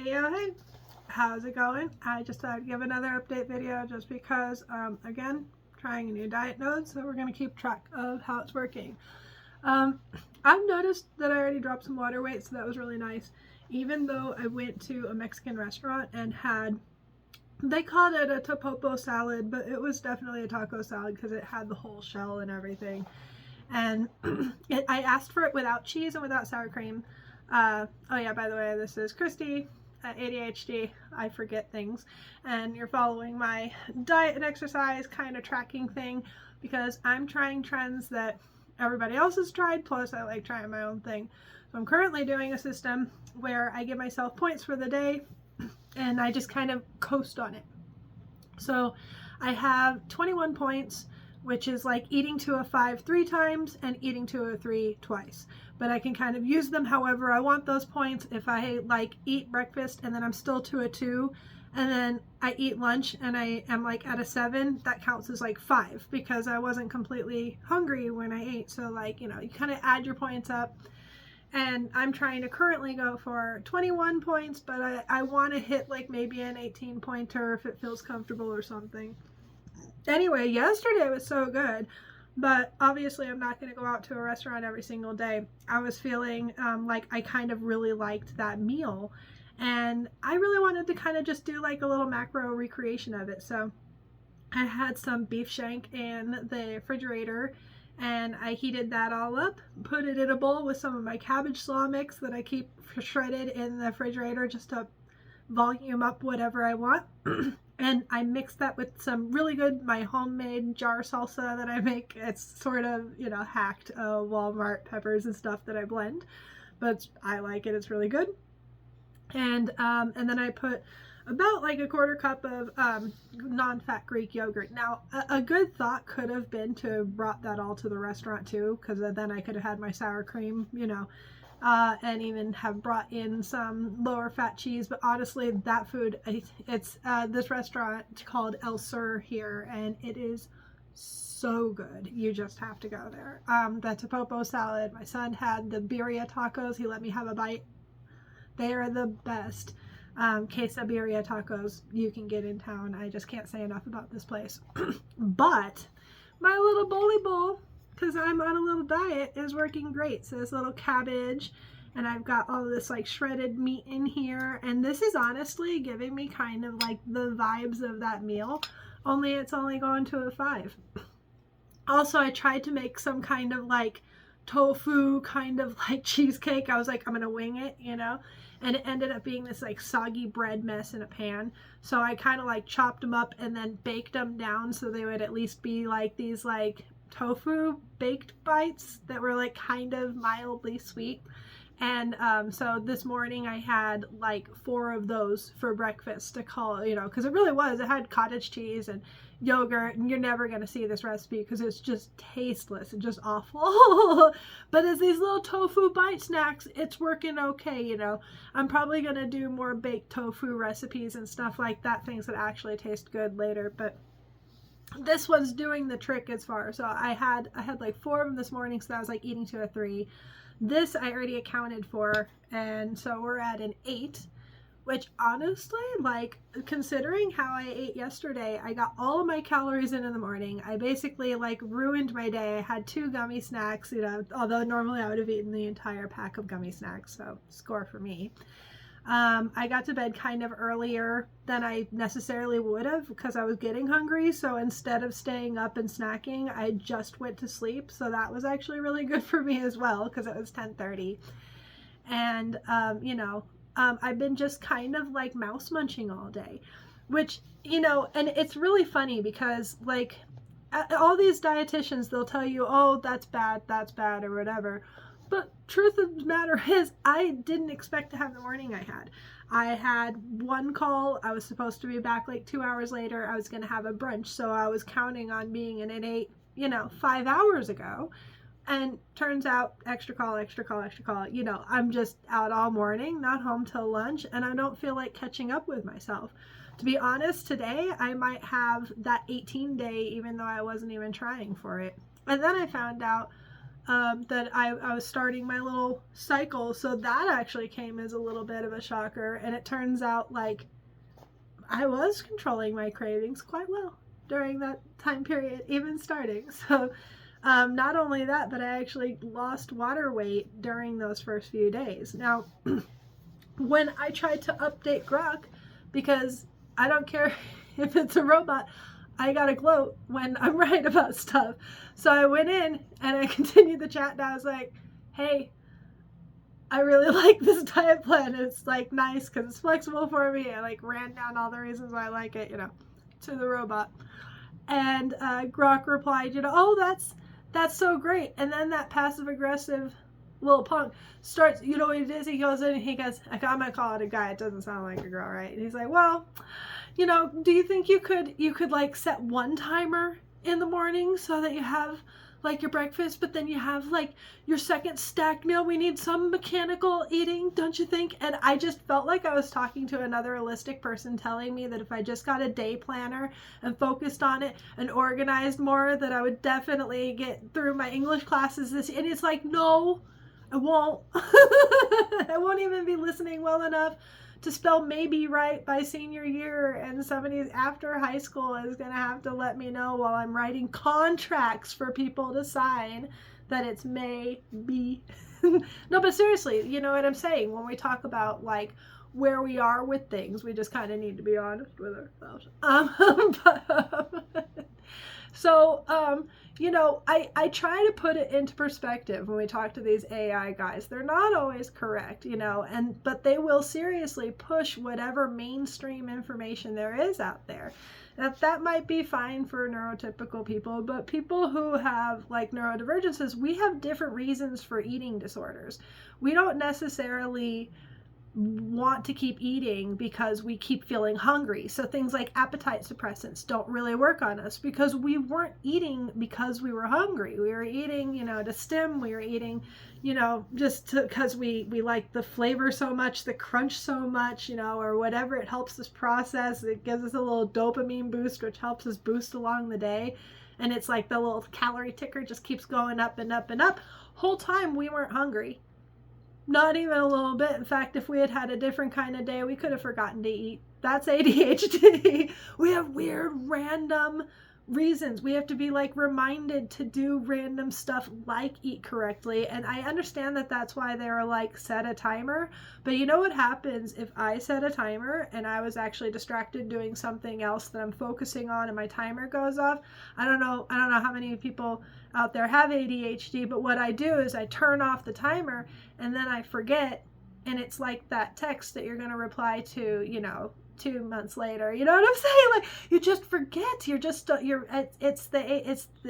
Hey, how's it going? I just thought I'd give another update video just because, again, trying a new diet node, so we're going to keep track of how it's working. I've noticed that I already dropped some water weight, so that was really nice. Even though I went to a Mexican restaurant and had, they called it a topopo salad, but it was definitely a taco salad because it had the whole shell and everything. And I asked for it without cheese and without sour cream. Oh yeah, by the way, this is Christy, ADHD. I forget things. And you're following my diet and exercise kind of tracking thing because I'm trying trends that everybody else has tried, plus I like trying my own thing. So I'm currently doing a system where I give myself points for the day and I just kind of coast on it. So I have 21 points, which is like eating to a 5 3 times and eating to a 3 twice. But I can kind of use them however I want those points. If I like eat breakfast and then I'm still to a 2, and then I eat lunch and I am like at a 7, that counts as like 5 because I wasn't completely hungry when I ate. So like, you kind of add your points up. And I'm trying to currently go for 21 points, but I want to hit like maybe an 18 pointer if it feels comfortable or something. Anyway, yesterday was so good, but obviously I'm not going to go out to a restaurant every single day. I was feeling like I kind of really liked that meal, and I really wanted to kind of just do like a little macro recreation of it. So I had some beef shank in the refrigerator, and I heated that all up, put it in a bowl with some of my cabbage slaw mix that I keep shredded in the refrigerator just to volume up whatever I want. And I mixed that with some really good, my homemade jar salsa that I make. It's sort of, hacked Walmart peppers and stuff that I blend, but I like it. It's really good. And then I put about like a quarter cup of non-fat Greek yogurt. Now, a good thought could have been to brought that all to the restaurant too, because then I could have had my sour cream, and even have brought in some lower fat cheese. But honestly, that food, it's this restaurant called El Sur here, and it is so good. You just have to go there. The topopo salad, my son had the birria tacos. He let me have a bite. They are the best quesadilla tacos you can get in town. I just can't say enough about this place. But my little bowly bowl, because I'm on a little diet, is working great. So this little cabbage, and I've got all this like shredded meat in here, and this is honestly giving me kind of like the vibes of that meal, only it's only going to a 5. Also, I tried to make some kind of like tofu kind of like cheesecake. I was like, I'm gonna wing it, and it ended up being this like soggy bread mess in a pan. So I kind of like chopped them up and then baked them down so they would at least be like these like tofu baked bites that were like kind of mildly sweet. And so this morning I had like 4 of those for breakfast to call, because it really was. It had cottage cheese and yogurt, and you're never going to see this recipe because it's just tasteless and just awful. But as these little tofu bite snacks, it's working okay. I'm probably going to do more baked tofu recipes and stuff like that, things that actually taste good later. But this one's doing the trick as far. So I had like 4 of them this morning, so that was like eating to a 3. This I already accounted for, and so we're at an 8, which honestly, like, considering how I ate yesterday, I got all of my calories in the morning. I basically like ruined my day. I had 2 gummy snacks, although normally I would have eaten the entire pack of gummy snacks, so score for me. I got to bed kind of earlier than I necessarily would have because I was getting hungry. So instead of staying up and snacking, I just went to sleep. So that was actually really good for me as well because it was 10:30. And, I've been just kind of like mouse munching all day, which, and it's really funny because like all these dietitians, they'll tell you, oh, that's bad, or whatever. But truth of the matter is, I didn't expect to have the morning I had. I had 1 call. I was supposed to be back like 2 hours later. I was going to have a brunch. So I was counting on being in an 8, 5 hours ago. And turns out, extra call. I'm just out all morning, not home till lunch. And I don't feel like catching up with myself. To be honest, today I might have that 18 day, even though I wasn't even trying for it. And then I found out that I was starting my little cycle. So that actually came as a little bit of a shocker. And it turns out like I was controlling my cravings quite well during that time period, even starting. So not only that, but I actually lost water weight during those first few days. Now, when I tried to update GROK, because I don't care if it's a robot, I gotta gloat when I'm right about stuff. So I went in and I continued the chat and I was like, hey, I really like this diet plan. It's like nice because it's flexible for me. I like ran down all the reasons why I like it, to the robot. And GROK replied, oh, that's so great. And then that passive aggressive little punk starts, you know what it is? He goes in and he goes, I'm gonna call it a guy. It doesn't sound like a girl, right? And he's like, well, do you think you could like set one timer in the morning so that you have like your breakfast, but then you have like your second stacked meal? We need some mechanical eating, don't you think? And I just felt like I was talking to another holistic person telling me that if I just got a day planner and focused on it and organized more, that I would definitely get through my English classes and it's like, no, I won't. I won't even be listening well enough to spell maybe right by senior year, and somebody after high school is going to have to let me know while I'm writing contracts for people to sign that it's maybe. No, but seriously, you know what I'm saying? When we talk about like where we are with things, we just kind of need to be honest with ourselves. I try to put it into perspective when we talk to these AI guys. They're not always correct, but they will seriously push whatever mainstream information there is out there. That might be fine for neurotypical people, but people who have like neurodivergences, we have different reasons for eating disorders. We don't necessarily want to keep eating because we keep feeling hungry. So things like appetite suppressants don't really work on us because we weren't eating because we were hungry. We were eating, to stim. We were eating, just because we like the flavor so much, the crunch so much, or whatever. It helps us process. It gives us a little dopamine boost, which helps us boost along the day. And it's like the little calorie ticker just keeps going up and up and up. Whole time we weren't hungry. Not even a little bit. In fact, if we had had a different kind of day, we could have forgotten to eat. That's ADHD. We have weird, random reasons. We have to be like reminded to do random stuff like eat correctly. And I understand that that's why they're like set a timer. But you know what happens if I set a timer and I was actually distracted doing something else that I'm focusing on and my timer goes off? I don't know how many people out there have ADHD, but what I do is I turn off the timer and then I forget, and it's like that text that you're going to reply to, 2 months later. You know what I'm saying? Like you just forget. It's the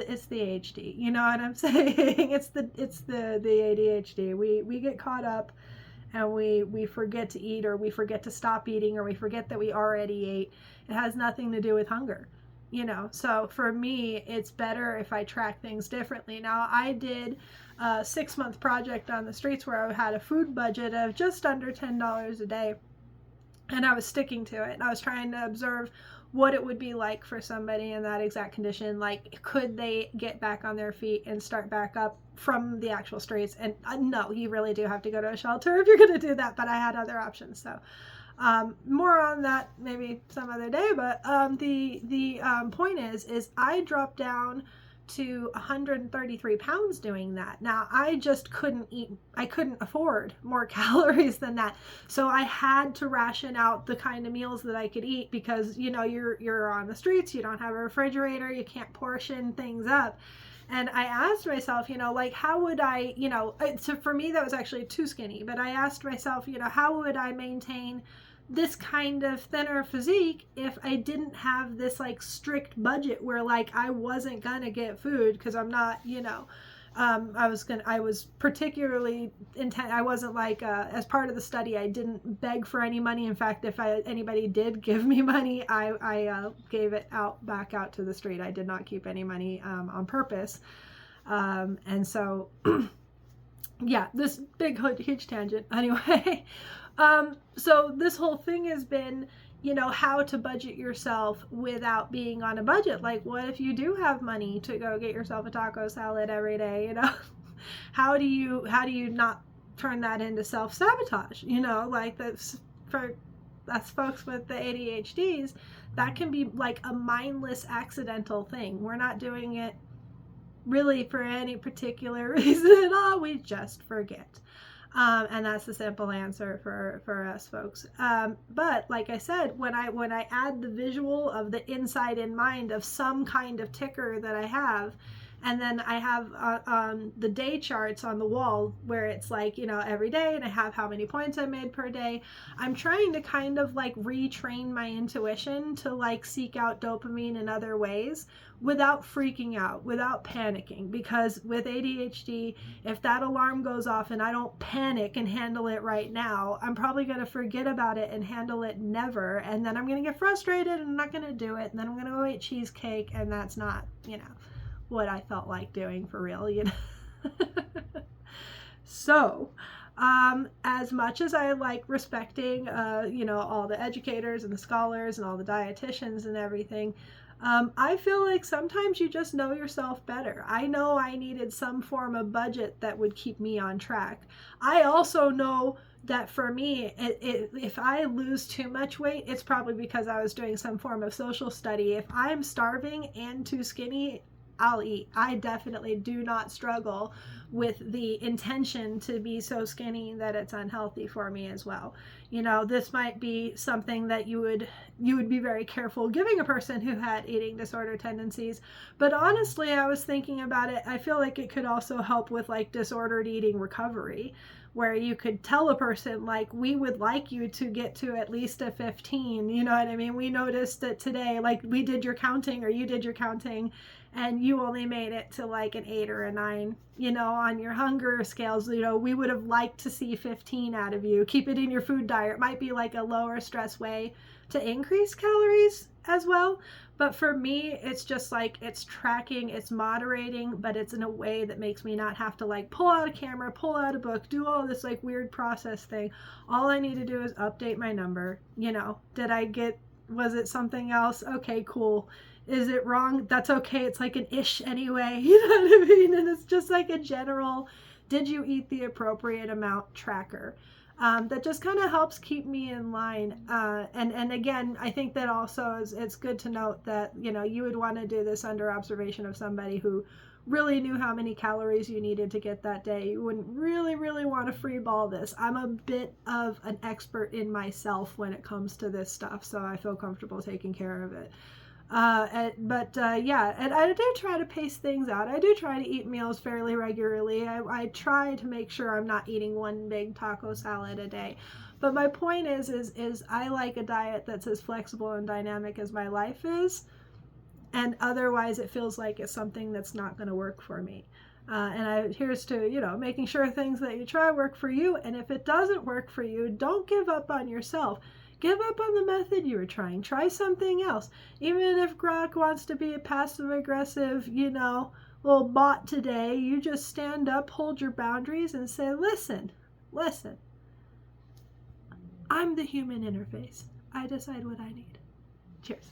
ADHD. You know what I'm saying? It's the ADHD. We get caught up and we forget to eat, or we forget to stop eating, or we forget that we already ate. It has nothing to do with hunger. So for me, it's better if I track things differently. Now, I did a 6-month project on the streets where I had a food budget of just under $10 a day, and I was sticking to it. And I was trying to observe what it would be like for somebody in that exact condition. Like, could they get back on their feet and start back up from the actual streets? And no, you really do have to go to a shelter if you're going to do that, but I had other options. So more on that maybe some other day, but the point is I dropped down to 133 pounds doing that. Now I just couldn't eat. I couldn't afford more calories than that, so I had to ration out the kind of meals that I could eat because you're on the streets, you don't have a refrigerator, you can't portion things up. And I asked myself, how would I, so for me that was actually too skinny, but I asked myself, how would I maintain this kind of thinner physique if I didn't have this like strict budget where like I wasn't gonna get food because I'm not, I was particularly intent. I wasn't like, as part of the study, I didn't beg for any money. In fact, if anybody did give me money, I gave it back out to the street. I did not keep any money on purpose. And so, yeah, this big, huge tangent. Anyway, so this whole thing has been, how to budget yourself without being on a budget. Like, what if you do have money to go get yourself a taco salad every day, How do you not turn that into self-sabotage? You know, like that's for us folks with the ADHDs, that can be like a mindless accidental thing. We're not doing it really for any particular reason at all. We just forget. And that's the simple answer for us folks. But like I said, when I add the visual of the inside in mind of some kind of ticker that I have, and then I have the day charts on the wall where it's like, you know, every day, and I have how many points I made per day. I'm trying to kind of like retrain my intuition to like seek out dopamine in other ways without freaking out, without panicking. Because with ADHD, if that alarm goes off and I don't panic and handle it right now, I'm probably going to forget about it and handle it never. And then I'm going to get frustrated and I'm not going to do it. And then I'm going to go eat cheesecake, and that's not, you know, what I felt like doing for real, you know. So, as much as I like respecting, you know, all the educators and the scholars and all the dietitians and everything, I feel like sometimes you just know yourself better. I know I needed some form of budget that would keep me on track. I also know that for me, if I lose too much weight, it's probably because I was doing some form of social study. If I'm starving and too skinny, I'll eat. I definitely do not struggle with the intention to be so skinny that it's unhealthy for me as well. You know, this might be something that you would be very careful giving a person who had eating disorder tendencies. But honestly, I was thinking about it. I feel like it could also help with like disordered eating recovery, where you could tell a person like, we would like you to get to at least a 15, you know what I mean? We noticed that today, like we did your counting or you did your counting, and you only made it to like an 8 or a 9, you know, on your hunger scales. You know, we would have liked to see 15 out of you. Keep it in your food diet. It might be like a lower stress way to increase calories as well. But for me, it's just like, it's tracking, it's moderating, but it's in a way that makes me not have to like pull out a camera, pull out a book, do all this like weird process thing. All I need to do is update my number. You know, was it something else? Okay, cool. Is it wrong? That's okay. It's like an ish anyway. You know what I mean? And it's just like a general, did you eat the appropriate amount tracker? That just kind of helps keep me in line. And again, I think that also it's good to note that, you know, you would want to do this under observation of somebody who really knew how many calories you needed to get that day. You wouldn't really want to free ball this. I'm a bit of an expert in myself when it comes to this stuff, so I feel comfortable taking care of it. Yeah, and I do try to pace things out. I do try to eat meals fairly regularly. I try to make sure I'm not eating one big taco salad a day. But my point is I like a diet that's as flexible and dynamic as my life is, and otherwise it feels like it's something that's not going to work for me. Here's to, you know, making sure things that you try work for you, and if it doesn't work for you, don't give up on yourself. Give up on the method you were trying. Try something else. Even if GROK wants to be a passive-aggressive, you know, little bot today, you just stand up, hold your boundaries, and say, listen, I'm the human interface. I decide what I need. Cheers.